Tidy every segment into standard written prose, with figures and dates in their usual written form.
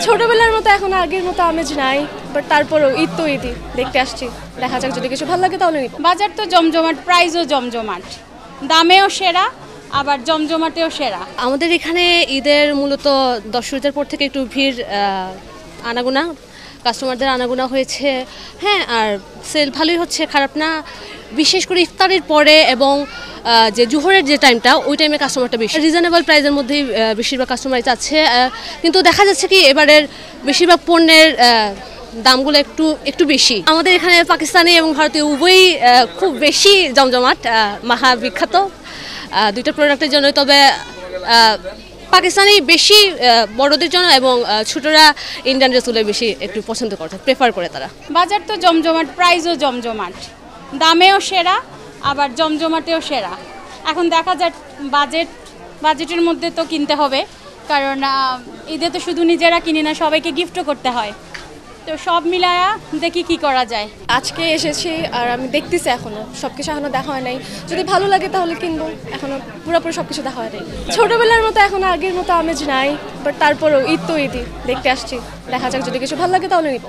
ছোটবেলার মতো এখন আগের মতো আমেজ নাই, বাট তারপরেও ঈদ তো ঈদই, দেখতে আসছি, দেখা যাক যদি কিছু ভালো লাগে তাহলে নিব। বাজার তো জমজমাট, প্রাইসও জমজমাট, দামেও সেরা আবার জমজমাটেও সেরা। আমাদের এখানে ঈদের মূলত দর্শকদের পর থেকে একটু ভিড় আনাগোনা, কাস্টমারদের আনাগোনা হয়েছে। হ্যাঁ, আর সেল ভালোই হচ্ছে, খারাপ না। বিশেষ করে ইফতারের পরে এবং যে জোহরের যে টাইমটা, ওই টাইমে কাস্টমারটা বেশি রিজনেবল প্রাইসের মধ্যেই বেশিরভাগ কাস্টমারই চাচ্ছে। কিন্তু দেখা যাচ্ছে কি এবারের বেশিরভাগ পণ্যের দামগুলো একটু বেশি। আমাদের এখানে পাকিস্তানি এবং ভারতীয় উভয়ই খুব বেশি জমজমাট, মাহা বিখ্যাত দুইটা প্রোডাক্টের জন্য। তবে পাকিস্তানি বেশি বড়দের জন্য এবং ছোটরা ইন্ডিয়ান ড্রেসগুলো বেশি একটু পছন্দ করে, প্রেফার করে তারা। বাজার তো জমজমাট, প্রাইসও জমজমাট, দামেও সেরা আবার জমজমাটেও সেরা। এখন দেখা যাক বাজেটের মধ্যে তো কিনতে হবে, কারণ ঈদে তো শুধু নিজেরা কিনি না, সবাইকে গিফটও করতে হয়। তো সব মিলায়া দেখি কি করা যায়। আজকে এসেছি আর আমি দেখতেছি, এখনো সবকিছু এখনো দেখা হয় নাই। যদি ভালো লাগে তাহলে কিনবো, এখনো পুরোপুরি সবকিছু দেখা হয় নাই। ছোটবেলার মতো এখন আগের মতো আমেজ নাই, বাট তারপরেও ঈদ তো ঈদই, দেখতে আসছি, দেখা যাক যদি কিছু ভালো লাগে তাহলে নিব।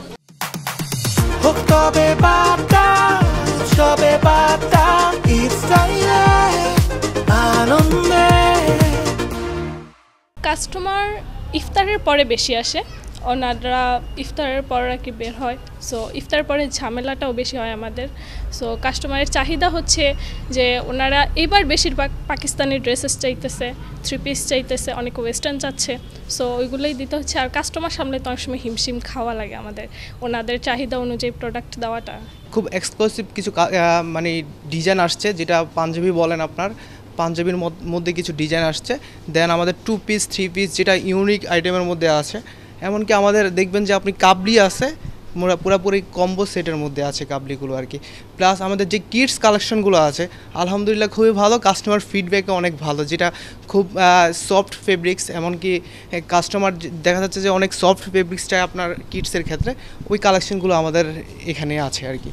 কাস্টমার ইফতারের পরে বেশি আসে, ওনারা ইফতারের পর আর কি বের হয়। সো ইফতারের পরে ঝামেলাটাও বেশি হয় আমাদের। সো কাস্টমারের চাহিদা হচ্ছে যে ওনারা এবার বেশিরভাগ পাকিস্তানি ড্রেসেস চাইতেছে, 3 পিস চাইতেছে, অনেক ওয়েস্টার্ন চাচ্ছে। সো ওইগুলোই দিতে হচ্ছে। আর কাস্টমার সামনে তো অনেক সময় হিমশিম খাওয়া লাগে আমাদের, ওনাদের চাহিদা অনুযায়ী প্রোডাক্ট দেওয়াটা। খুব এক্সক্লুসিভ কিছু মানে ডিজাইন আসছে, যেটা পাঞ্জাবি বলেন আপনার, পাঞ্জাবির মধ্যে কিছু ডিজাইন আসছে। দেন আমাদের 2 পিস 3 পিস যেটা ইউনিক আইটেমের মধ্যে আছে। এমনকি আমাদের দেখবেন যে আপনি কাবলি আছে, পুরোপুরি কম্বো সেটের মধ্যে আছে কাবলিগুলো আর কি। প্লাস আমাদের যে কিডস কালেকশনগুলো আছে আলহামদুলিল্লাহ খুবই ভালো, কাস্টমার ফিডব্যাকও অনেক ভালো, যেটা খুব সফট ফেব্রিক্স। এমনকি কাস্টমার দেখা যাচ্ছে যে অনেক সফট ফেব্রিক্স চাই আপনার কিডসের ক্ষেত্রে, ওই কালেকশনগুলো আমাদের এখানে আছে আর কি।